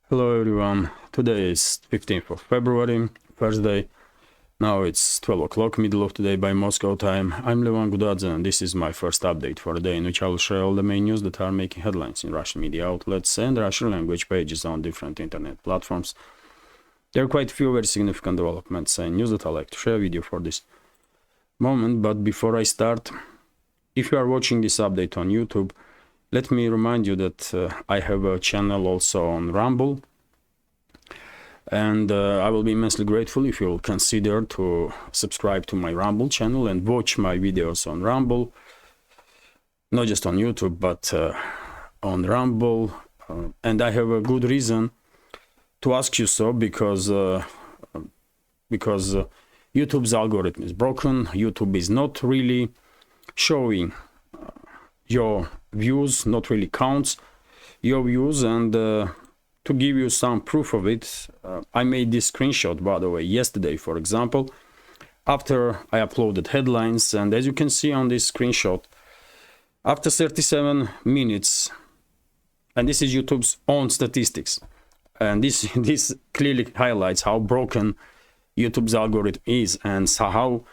Hello everyone, today is 15th of February, Thursday. Now it's 12 o'clock, middle of the day by Moscow time. I'm Levan Gudadze and this is my first update for the day in which I will share all the main news that are making headlines in Russian media outlets and Russian language pages on different internet platforms. There are quite a few very significant developments and news that I like to share with you for this moment, but before I start, if you are watching this update on YouTube, let me remind you that I have a channel also on Rumble, and I will be immensely grateful if you will consider to subscribe to my Rumble channel and watch my videos on Rumble, not just on YouTube, but on Rumble. And I have a good reason to ask you so, because YouTube's algorithm is broken. YouTube is not really showing your views, not really counts your views, and to give you some proof of it, I made this screenshot, by the way, yesterday, for example, after I uploaded headlines, and as you can see on this screenshot, after 37 minutes, and this is YouTube's own statistics, and this clearly highlights how broken YouTube's algorithm is and how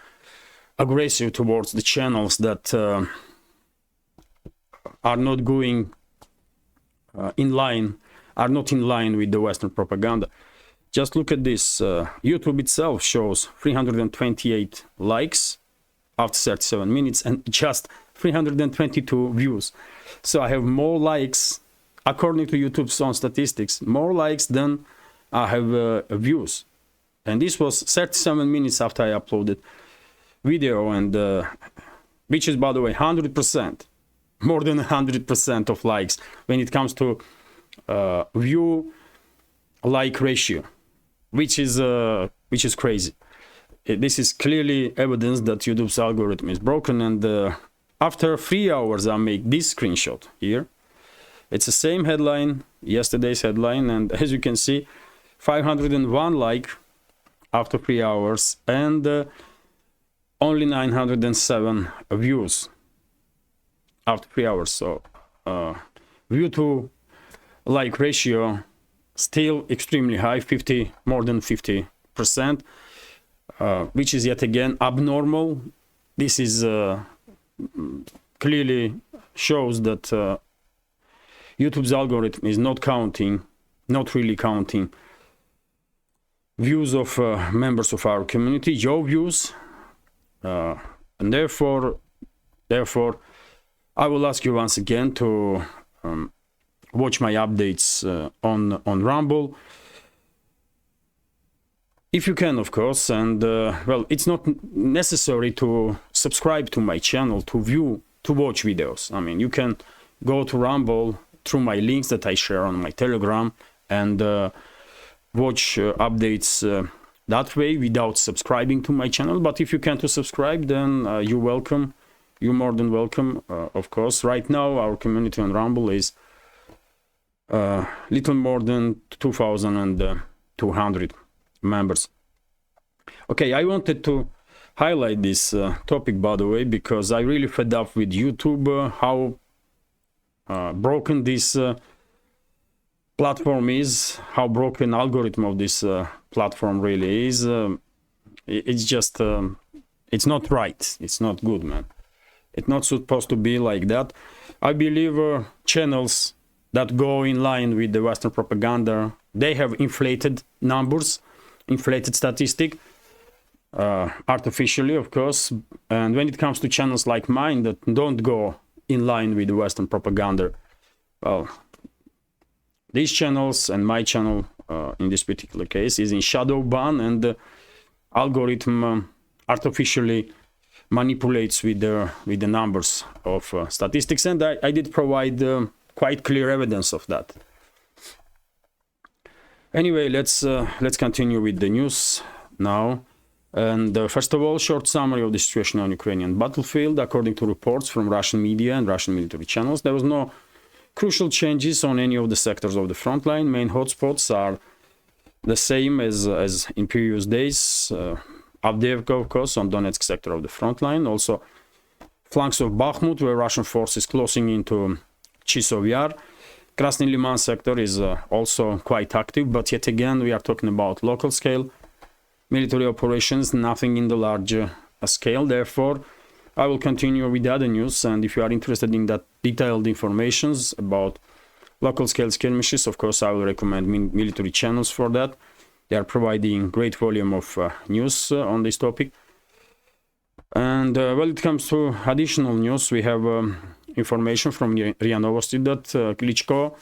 aggressive towards the channels that are not going are not in line with the Western propaganda. Just look at this. YouTube itself shows 328 likes after 37 minutes and just 322 views. So I have more likes, according to YouTube's own statistics, more likes than I have views. And this was 37 minutes after I uploaded video, and which is, by the way, 100%. More than 100% of likes when it comes to view like ratio, which is crazy. This is clearly evidence that YouTube's algorithm is broken. And after 3 hours, I make this screenshot here. It's the same headline, yesterday's headline, and as you can see, 501 like after 3 hours and only 907 views after 3 hours. So view to like ratio still extremely high, more than 50%, which is yet again abnormal. This is clearly shows that YouTube's algorithm is not really counting views of members of our community, your views, and therefore I will ask you once again to watch my updates on Rumble, if you can, of course. And well, it's not necessary to subscribe to my channel to watch videos. I mean, you can go to Rumble through my links that I share on my Telegram and watch updates that way without subscribing to my channel. But if you can to subscribe, then you're welcome. You're more than welcome, of course. Right now, our community on Rumble is little more than 2,200 members. Okay, I wanted to highlight this topic, by the way, because I really fed up with YouTube, how broken this platform is, how broken algorithm of this platform really is. It's just, it's not right. It's not good, man. It's not supposed to be like that. I believe channels that go in line with the Western propaganda, they have inflated numbers, inflated statistic, artificially, of course. And when it comes to channels like mine that don't go in line with the Western propaganda, well, these channels and my channel in this particular case is in shadow ban, and the algorithm artificially manipulates with the numbers of statistics, and I did provide quite clear evidence of that. Anyway, let's continue with the news now. And first of all, short summary of the situation on Ukrainian battlefield. According to reports from Russian media and Russian military channels, there was no crucial changes on any of the sectors of the front line. Main hotspots are the same as in previous days. Avdiivka, of course, on Donetsk sector of the front line. Also, flanks of Bakhmut, where Russian forces closing into Chisov Yar, Krasny Liman sector is also quite active, but yet again we are talking about local scale military operations, nothing in the larger scale. Therefore, I will continue with the other news, and if you are interested in that detailed informations about local scale skirmishes, of course I will recommend military channels for that. They are providing great volume of news on this topic. And when it comes to additional news, we have information from RIA Novosti that Klitschko,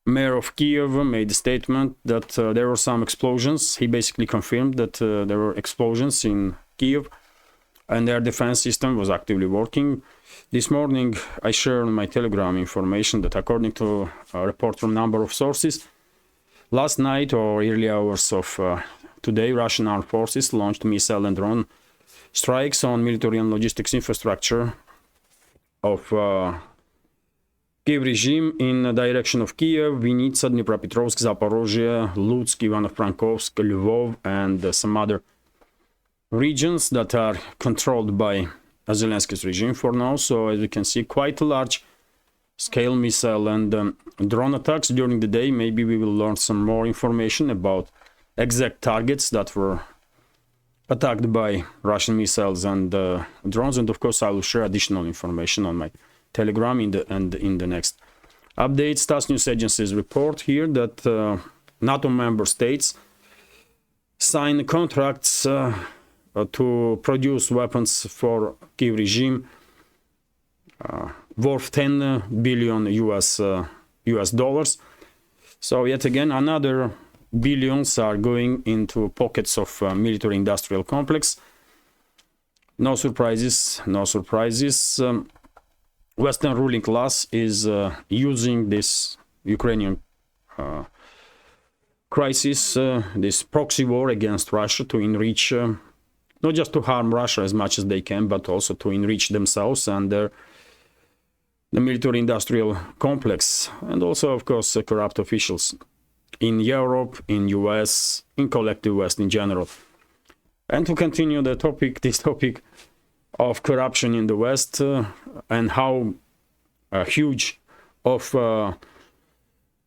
mayor of Kiev, made a statement that there were some explosions. He basically confirmed that there were explosions in Kiev and their defense system was actively working. This morning I shared on my Telegram information that according to a report from a number of sources, last night or early hours of today, Russian armed forces launched missile and drone strikes on military and logistics infrastructure of Kiev regime in the direction of Kiev, Vinnytsia, Dnipropetrovsk, Zaporozhye, Lutsk, Ivano-Frankovsk, Lvov, and some other regions that are controlled by Zelensky's regime for now. So as you can see, quite a large scale missile and drone attacks during the day. Maybe we will learn some more information about exact targets that were attacked by Russian missiles and drones, and of course I will share additional information on my Telegram in the next updates. TASS news agencies report here that NATO member states sign contracts to produce weapons for Kiev regime worth 10 billion US dollars. So yet again, another billions are going into pockets of military industrial complex. No surprises, no surprises. Western ruling class is using this Ukrainian crisis, this proxy war against Russia to enrich, not just to harm Russia as much as they can, but also to enrich themselves and the military industrial complex, and also of course corrupt officials in Europe, in US, in collective West in general. And to continue the topic, this topic of corruption in the West and how huge of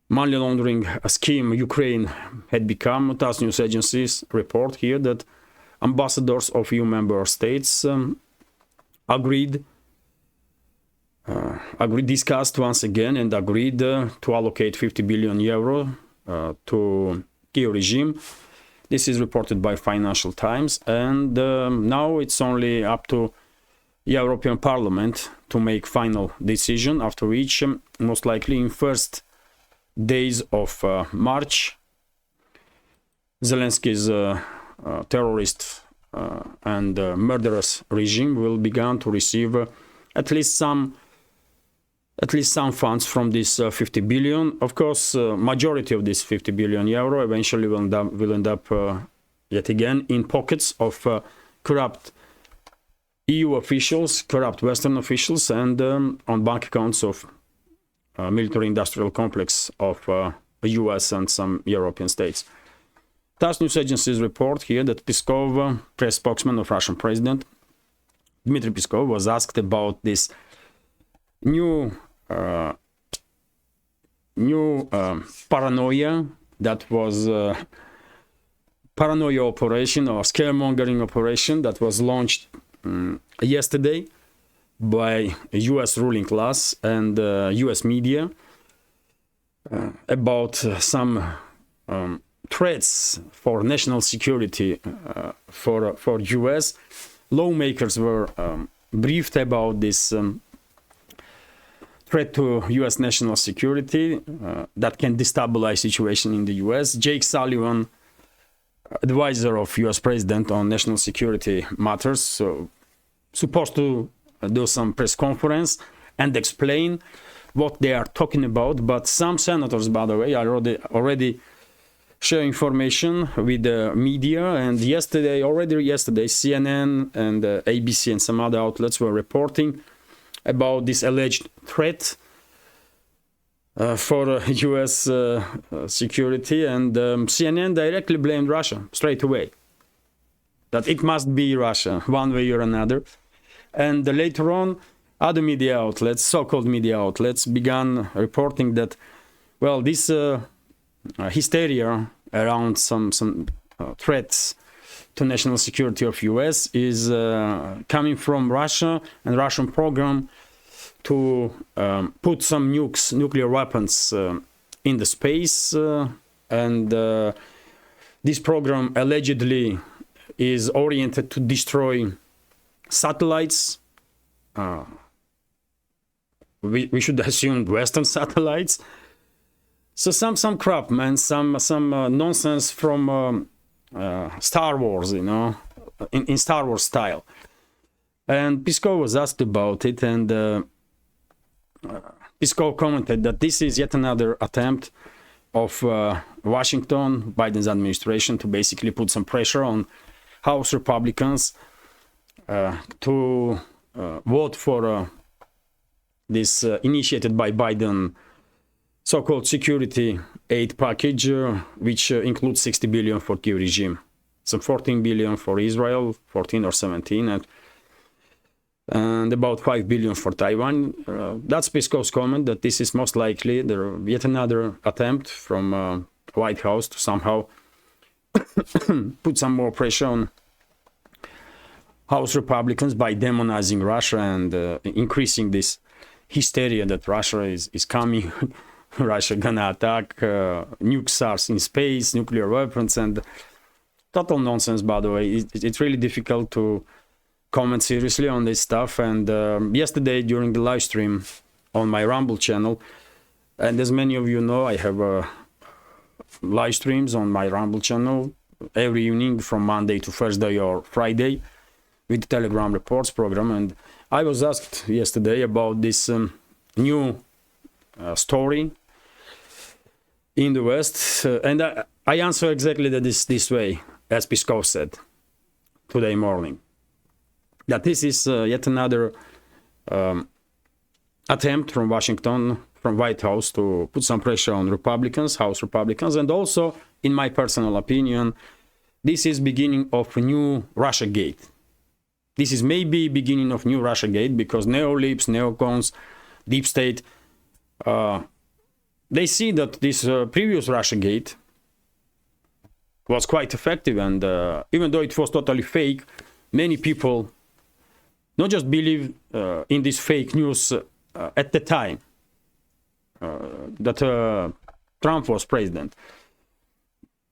money laundering scheme Ukraine had become, TASS news agencies report here that ambassadors of EU member states discussed once again and agreed to allocate 50 billion euro to Kiev regime. This is reported by Financial Times, and now it's only up to European Parliament to make final decision, after which most likely in first days of March, Zelensky's terrorist and murderous regime will begin to receive at least some funds from this 50 billion. Of course, majority of this 50 billion euro eventually will end up yet again in pockets of corrupt EU officials, corrupt Western officials, and on bank accounts of military industrial complex of the US and some European states. TASS news agencies report here that Pisco, press spokesman of Russian President Dmitry Pisco, was asked about this new paranoia that was paranoia operation or scaremongering operation that was launched yesterday by US ruling class and US media about some threats for national security for US. Lawmakers were briefed about this threat to US national security that can destabilize situation in the US. Jake Sullivan, advisor of US president on national security matters, so supposed to do some press conference and explain what they are talking about. But some senators, by the way, are already share information with the media, and already yesterday, CNN and ABC and some other outlets were reporting about this alleged threat for US security, and CNN directly blamed Russia straight away, that it must be Russia one way or another. And later on, other media outlets, so-called media outlets, began reporting that, well, this hysteria around some threats to national security of US is coming from Russia and Russian program to put some nuclear weapons in the space, and this program allegedly is oriented to destroy satellites. We should assume Western satellites. So some crap, man, some nonsense from Star Wars, you know, in Star Wars style. And Pisco was asked about it, and Pisco commented that this is yet another attempt of Washington, Biden's administration, to basically put some pressure on House Republicans to vote for this initiated by Biden so-called security aid package, which includes 60 billion for Kyiv regime, some 14 billion for Israel, 14 or 17, and about 5 billion for Taiwan. That's Pisco's comment that this is most likely yet another attempt from White House to somehow put some more pressure on House Republicans by demonizing Russia and increasing this hysteria that Russia is coming. Russia gonna attack, nukes are in space, nuclear weapons, and total nonsense, by the way. It's really difficult to comment seriously on this stuff. And yesterday during the live stream on my Rumble channel, and as many of you know, I have live streams on my Rumble channel every evening from Monday to Thursday or Friday with the Telegram Reports program. And I was asked yesterday about this new story in the West, and I answer exactly this way, as Pisco said today morning, that this is yet another attempt from Washington, from White House, to put some pressure on Republicans, House Republicans, and also, in my personal opinion, this is beginning of a new Russiagate. This is maybe beginning of new Russiagate, because neolibs, neocons, deep state, they see that this previous Russiagate was quite effective, and even though it was totally fake, many people not just believe in this fake news at the time that Trump was president.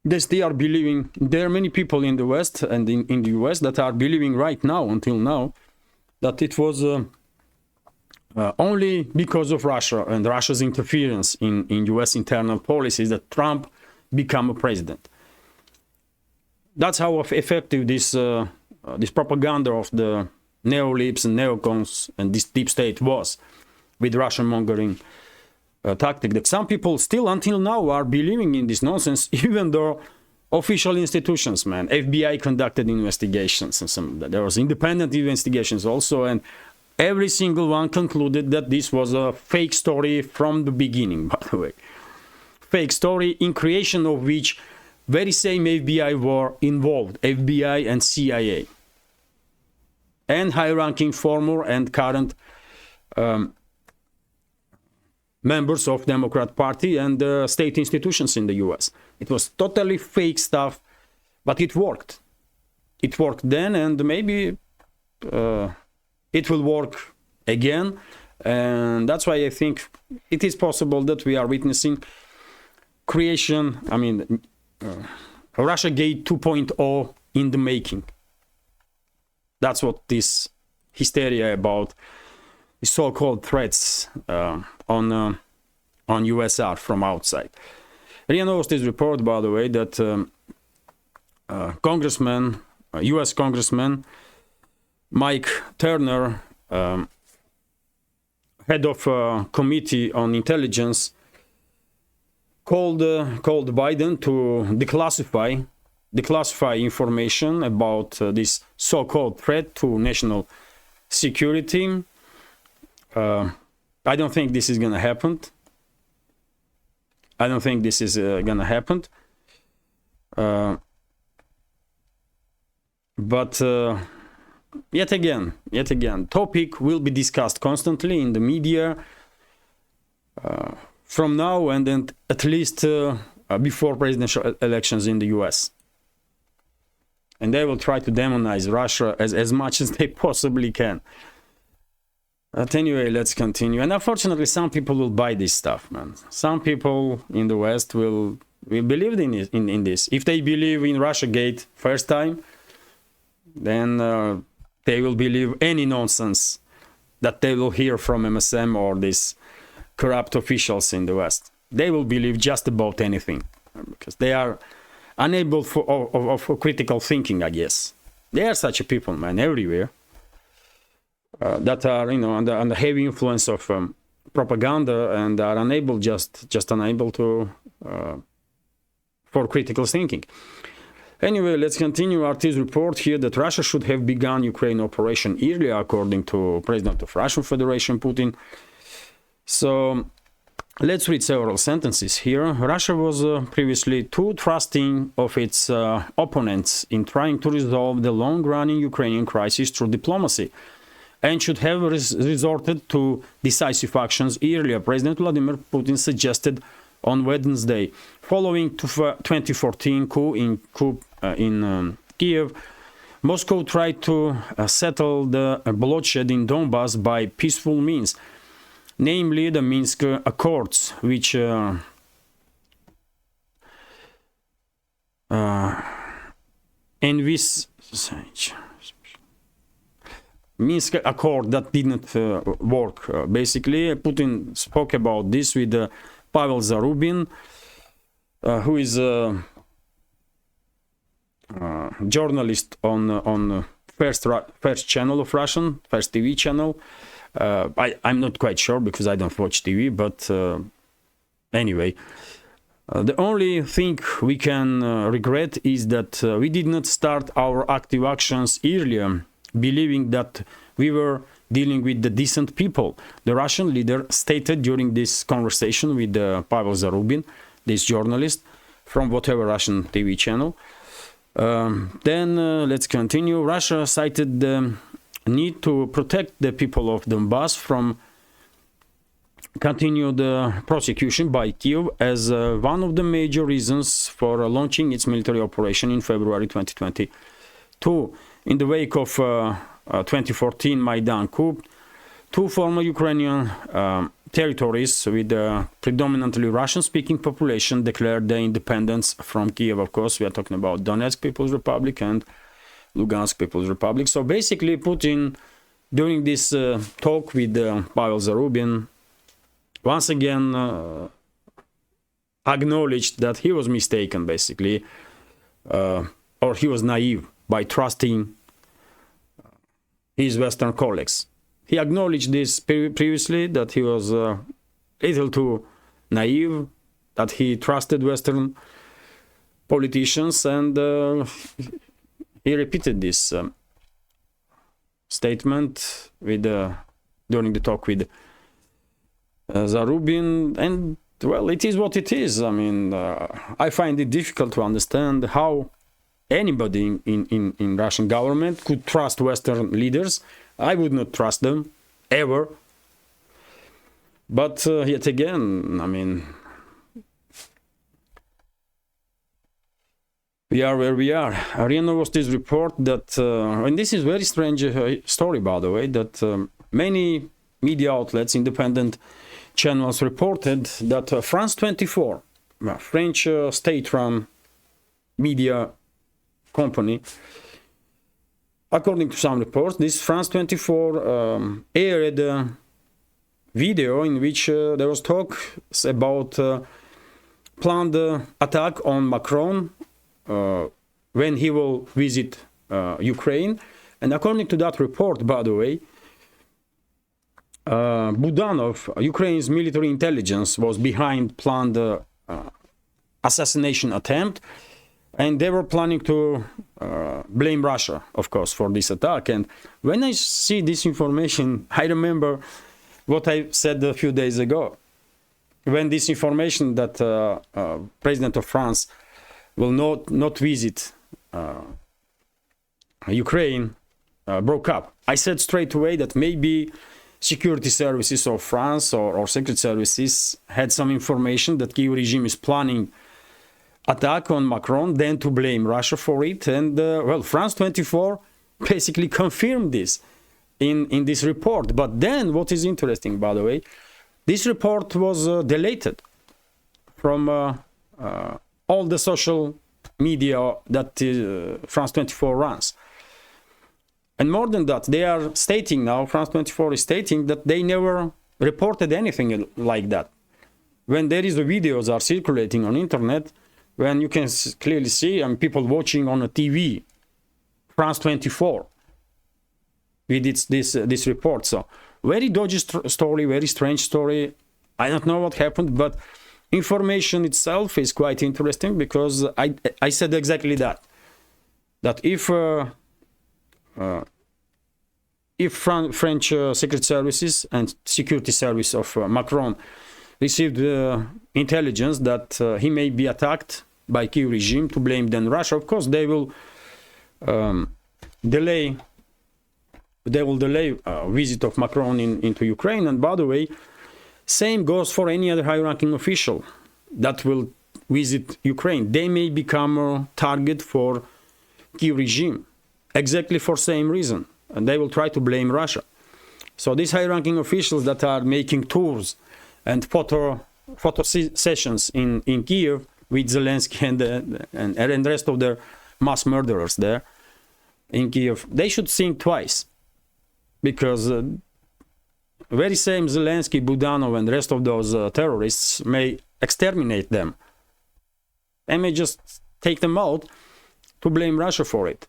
They still are believing. There are many people in the West and in the US that are believing right now, until now, that it was only because of Russia and Russia's interference in US internal policies that Trump became a president. That's how effective this propaganda of the neolibs and neocons and this deep state was with Russian mongering tactic, that some people still until now are believing in this nonsense, even though official institutions, man, FBI conducted investigations, and there was independent investigations also, and every single one concluded that this was a fake story from the beginning, by the way. Fake story in creation of which very same FBI were involved, FBI and CIA. And high-ranking former and current members of Democrat Party and state institutions in the US. It was totally fake stuff, but it worked. It worked then, and maybe it will work again. And that's why I think it is possible that we are witnessing creation, Russiagate 2.0 in the making. That's what this hysteria about the so-called threats on US are from outside. RIA Novosti's report, by the way, that US Congressman Mike Turner, head of Committee on Intelligence, called Biden to declassify information about this so-called threat to national security. I don't think this is going to happen. But yet again, topic will be discussed constantly in the media from now and then at least before presidential elections in the US. And they will try to demonize Russia as much as they possibly can. But anyway, let's continue. And unfortunately, some people will buy this stuff, man. Some people in the West will believe in this. If they believe in Russiagate first time, then they will believe any nonsense that they will hear from MSM or these corrupt officials in the West. They will believe just about anything because they are unable for critical thinking, I guess. There are such a people, man, everywhere that are, you know, under heavy influence of propaganda and are unable, just unable to for critical thinking. Anyway, let's continue. RT's report here that Russia should have begun Ukraine operation earlier, according to President of Russian Federation, Putin. So let's read several sentences here. Russia was previously too trusting of its opponents in trying to resolve the long-running Ukrainian crisis through diplomacy and should have resorted to decisive actions earlier, President Vladimir Putin suggested on Wednesday. Following 2014 coup in Kiev, Moscow tried to settle the bloodshed in Donbass by peaceful means, namely the Minsk Accords, which Minsk Accord that didn't work. Basically, Putin spoke about this with Pavel Zarubin, who is a journalist on first channel of Russian, first TV channel. I'm not quite sure because I don't watch TV, but anyway, the only thing we can regret is that we did not start our active actions earlier, believing that we were dealing with the decent people, the Russian leader stated during this conversation with Pavel Zarubin, this journalist from whatever Russian TV channel. Then let's continue. Russia cited the need to protect the people of Donbass from continued prosecution by Kiev as one of the major reasons for launching its military operation in February 2022. In the wake of 2014 Maidan coup, two former Ukrainian territories with a predominantly Russian-speaking population declared their independence from Kiev. Of course, we are talking about Donetsk People's Republic and Lugansk People's Republic. So basically, Putin, during this talk with Pavel Zarubin, once again acknowledged that he was mistaken, basically, or he was naive by trusting his Western colleagues. He acknowledged this previously, that he was a little too naive, that he trusted Western politicians, and he repeated this statement with during the talk with Zarubin, and well, it is what it is. I mean, I find it difficult to understand how anybody in Russian government could trust Western leaders. I would not trust them, ever. But yet again, I mean, we are where we are. RIA Novosti's report that, and this is very strange story, by the way, that many media outlets, independent channels reported that France 24, French state-run media company, according to some reports, this France 24 aired a video in which there was talk about planned attack on Macron when he will visit Ukraine. And according to that report, by the way, Budanov, Ukraine's military intelligence, was behind planned assassination attempt, and they were planning to blame Russia, of course, for this attack. And when I see this information, I remember what I said a few days ago, when this information that President of France will not visit Ukraine broke up. I said straight away that maybe security services of France or secret services had some information that Kyiv regime is planning attack on Macron, then to blame Russia for it. And well, France 24 basically confirmed this in this report. But then what is interesting, by the way, this report was deleted from all the social media that France 24 runs. And more than that, they are stating now, France 24 is stating that they never reported anything like that. When there is the videos are circulating on internet, when you can clearly see people watching on a TV, France 24, with this report. So very dodgy story, very strange story. I don't know what happened, but information itself is quite interesting, because I said exactly that if French secret services and security service of Macron received intelligence that he may be attacked by Kyiv regime, to blame then Russia, of course they will delay visit of Macron into Ukraine. And by the way, same goes for any other high-ranking official that will visit Ukraine. They may become a target for Kyiv regime, exactly for same reason, and they will try to blame Russia. So these high-ranking officials that are making tours and photo sessions in Kyiv with Zelensky and the rest of their mass murderers there in Kyiv, they should think twice, because very same Zelensky, Budanov, and the rest of those terrorists may exterminate them. They may just take them out to blame Russia for it.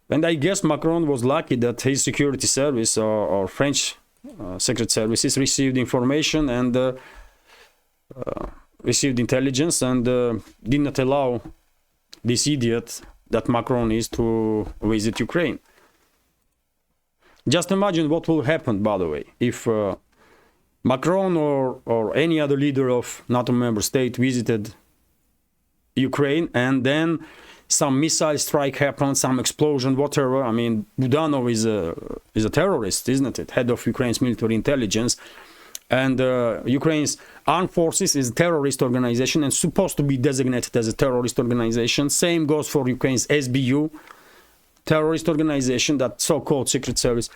And I guess Macron was lucky that his security service or French secret services received information and received intelligence and did not allow this idiot that Macron is to visit Ukraine. Just imagine what will happen, by the way, if Macron or any other leader of NATO member state visited Ukraine and then some missile strike happened, some explosion, whatever. I mean, Budanov is a terrorist, isn't it? Head of Ukraine's military intelligence. And Ukraine's armed forces is a terrorist organization and supposed to be designated as a terrorist organization. Same goes for Ukraine's SBU, terrorist organization, that so-called secret service.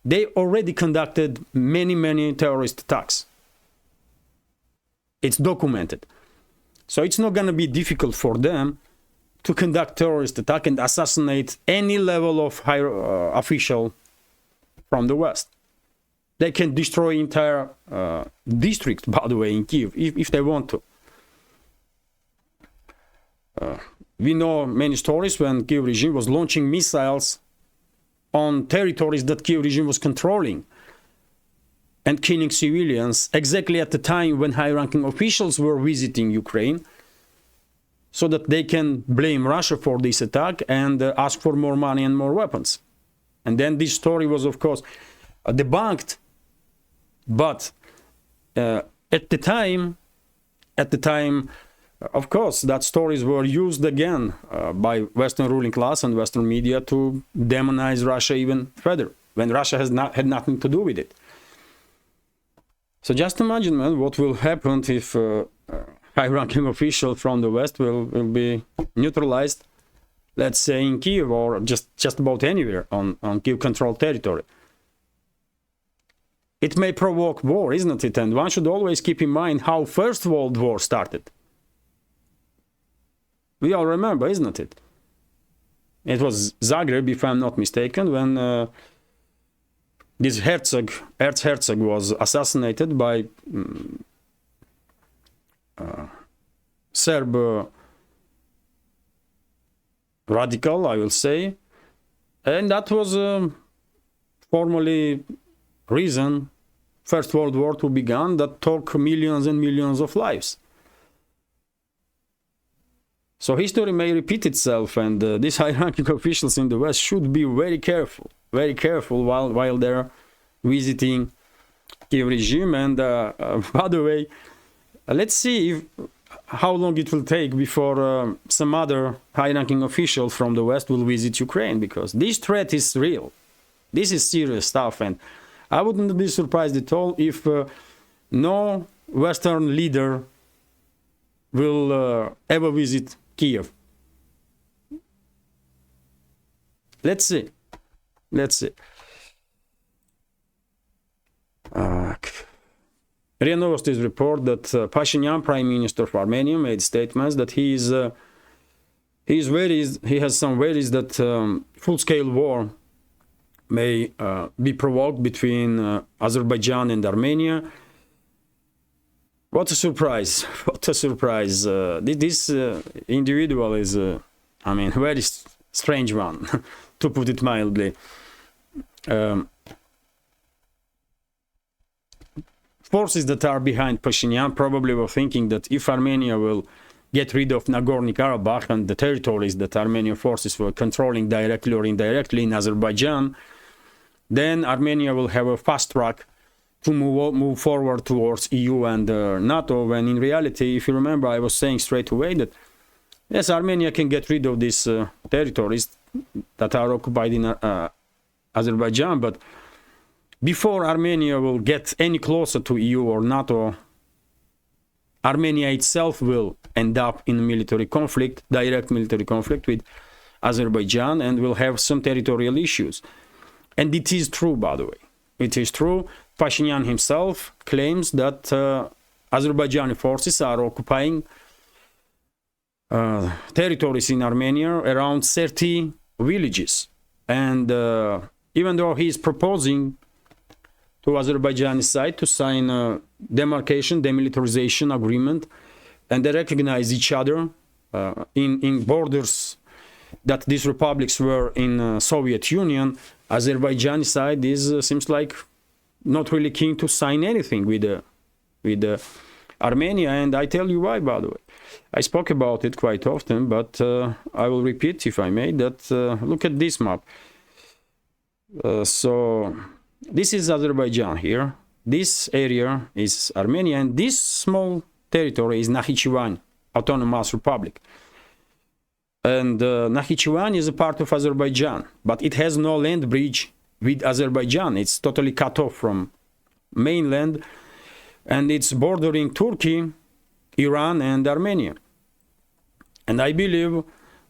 They already conducted many terrorist attacks. It's documented. So it's not going to be difficult for them to conduct terrorist attack and assassinate any level of high official from the West. They can destroy entire district, by the way, in Kyiv, if they want to. We know many stories when Kyiv regime was launching missiles on territories that Kyiv regime was controlling and killing civilians exactly at the time when high-ranking officials were visiting Ukraine, so that they can blame Russia for this attack and ask for more money and more weapons. And then this story was, of course, debunked. But at the time, of course, that stories were used again by Western ruling class and Western media to demonize Russia even further, when Russia had nothing to do with it. So just imagine, man, what will happen if high-ranking official from the West will be neutralized, let's say in Kyiv or just about anywhere on Kyiv-controlled territory. It may provoke war, isn't it? And one should always keep in mind how First World War started. We all remember, isn't it? It was Zagreb, if I'm not mistaken, when this Erzherzog was assassinated by Serb radical, I will say, and that was formally reason First World War to begin, that took millions and millions of lives. So history may repeat itself, and these high-ranking officials in the West should be very careful while they're visiting Kyiv regime. And by the way, let's see how long it will take before some other high-ranking official from the West will visit Ukraine, because this threat is real. This is serious stuff, and I wouldn't be surprised at all if no Western leader will ever visit Kiev. Let's see. Let's see. RIA Novosti's report that Pashinyan, Prime Minister of Armenia, made statements that he has some worries that full-scale war may be provoked between Azerbaijan and Armenia. What a surprise! What a surprise! This individual is, I mean, very strange one, to put it mildly. Forces that are behind Pashinyan probably were thinking that if Armenia will get rid of Nagorno-Karabakh and the territories that Armenian forces were controlling directly or indirectly in Azerbaijan, then Armenia will have a fast track to move forward towards EU and NATO, when in reality, if you remember, I was saying straight away that, yes, Armenia can get rid of these territories that are occupied in Azerbaijan, but before Armenia will get any closer to EU or NATO, Armenia itself will end up in a military conflict, direct military conflict with Azerbaijan, and will have some territorial issues. And it is true, by the way. It is true. Pashinyan himself claims that Azerbaijani forces are occupying territories in Armenia, around 30 villages. And even though he is proposing to Azerbaijani side to sign a demarcation, demilitarization agreement, and they recognize each other in borders that these republics were in Soviet Union, Azerbaijani side seems like not really keen to sign anything with Armenia, and I tell you why, by the way. I spoke about it quite often, but I will repeat, if I may, that look at this map. So this is Azerbaijan here. This area is Armenia, and this small territory is Nakhichevan Autonomous Republic. And Nakhichevan is a part of Azerbaijan, but it has no land bridge with Azerbaijan. It's totally cut off from mainland, and it's bordering Turkey, Iran, and Armenia. And I believe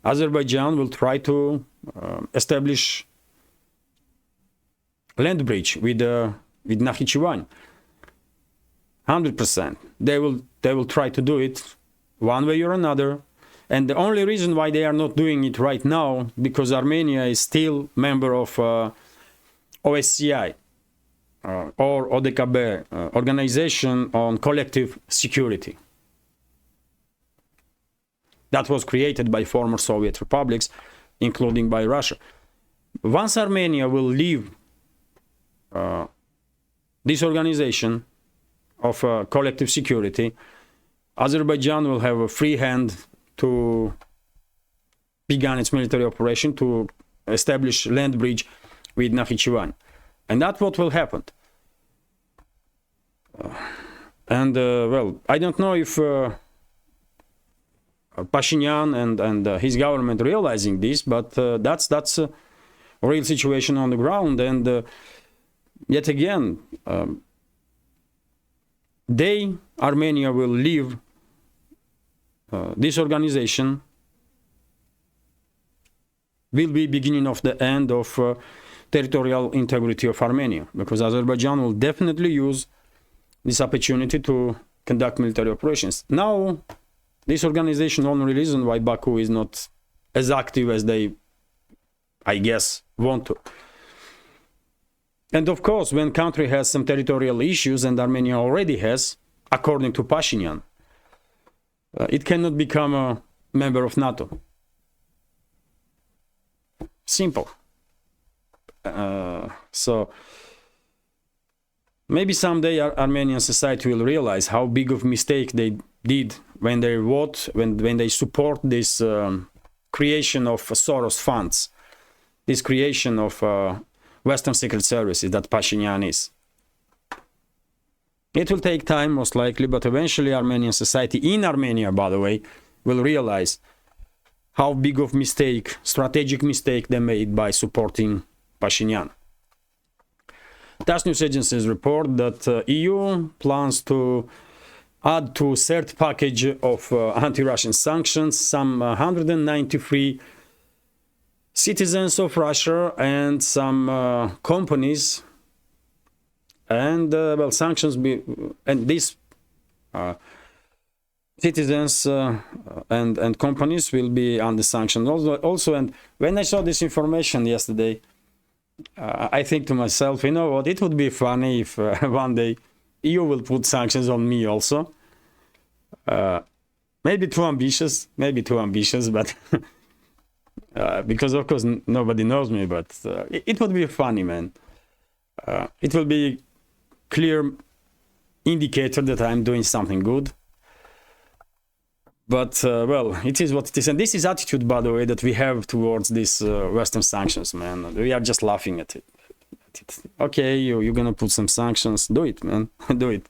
Azerbaijan will try to establish land bridge with Nakhichevan. 100%. They will try to do it one way or another. And the only reason why they are not doing it right now, because Armenia is still member of OSCE or ODKB, Organization on Collective Security. That was created by former Soviet republics, including by Russia. Once Armenia will leave this organization of collective security, Azerbaijan will have a free hand to begin its military operation to establish land bridge with Nakhichevan. And that's what will happen. Well, I don't know if Pashinyan and his government realizing this, but that's a real situation on the ground. And yet again, Armenia will leave this organization, will be beginning of the end of territorial integrity of Armenia, because Azerbaijan will definitely use this opportunity to conduct military operations. Now, this organization, only reason why Baku is not as active as they, I guess, want to. And of course, when country has some territorial issues, and Armenia already has, according to Pashinyan, it cannot become a member of NATO. Simple. So maybe someday Armenian society will realize how big of mistake they did when they vote, when they support this creation of Soros funds, this creation of Western secret services that Pashinyan is. It will take time, most likely, but eventually Armenian society, in Armenia, by the way, will realize how big of mistake, strategic mistake they made by supporting Pashinyan. TASS news agencies report that EU plans to add to third package of anti-Russian sanctions some 193 citizens of Russia and some companies, and well, sanctions and these citizens and companies will be under sanctions also. And when I saw this information yesterday, I think to myself, you know what, it would be funny if one day EU will put sanctions on me also. Maybe too ambitious, but because of course nobody knows me, but it would be funny, man. It will be clear indicator that I'm doing something good. But well, it is what it is, and this is attitude, by the way, that we have towards these Western sanctions, man. We are just laughing at it. Okay, you're gonna put some sanctions, do it, man. Do it.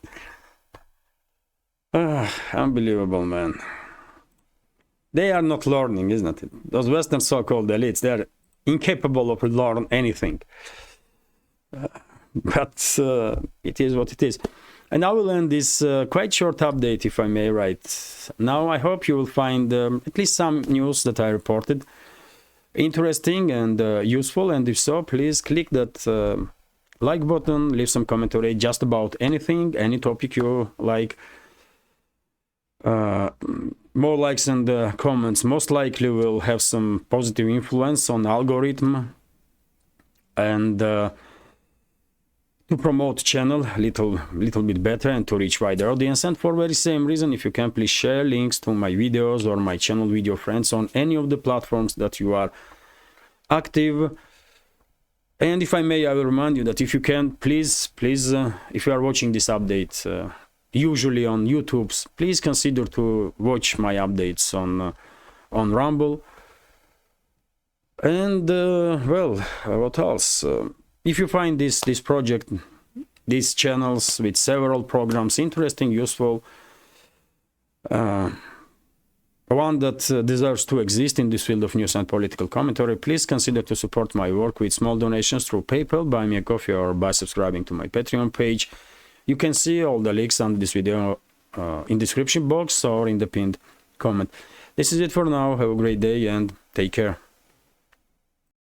Unbelievable, man. They are not learning, isn't it? Those Western so-called elites, they are incapable of learning anything. But it is what it is. And I will end this quite short update, if I may, right now. I hope you will find at least some news that I reported interesting and useful. And if so, please click that like button, leave some commentary just about anything, any topic you like. More likes and comments most likely will have some positive influence on algorithm and to promote channel little bit better and to reach wider audience. And for very same reason, if you can, please share links to my videos or my channel with your friends on any of the platforms that you are active. And if I may, I will remind you that if you can, please if you are watching this update usually on YouTube, please consider to watch my updates on Rumble. And well, what else? If you find this project, these channels with several programs interesting, useful, one that deserves to exist in this field of news and political commentary, please consider to support my work with small donations through PayPal, Buy Me a Coffee, or by subscribing to my Patreon page. You can see all the links on this video in description box or in the pinned comment. This is it for now. Have a great day and take care.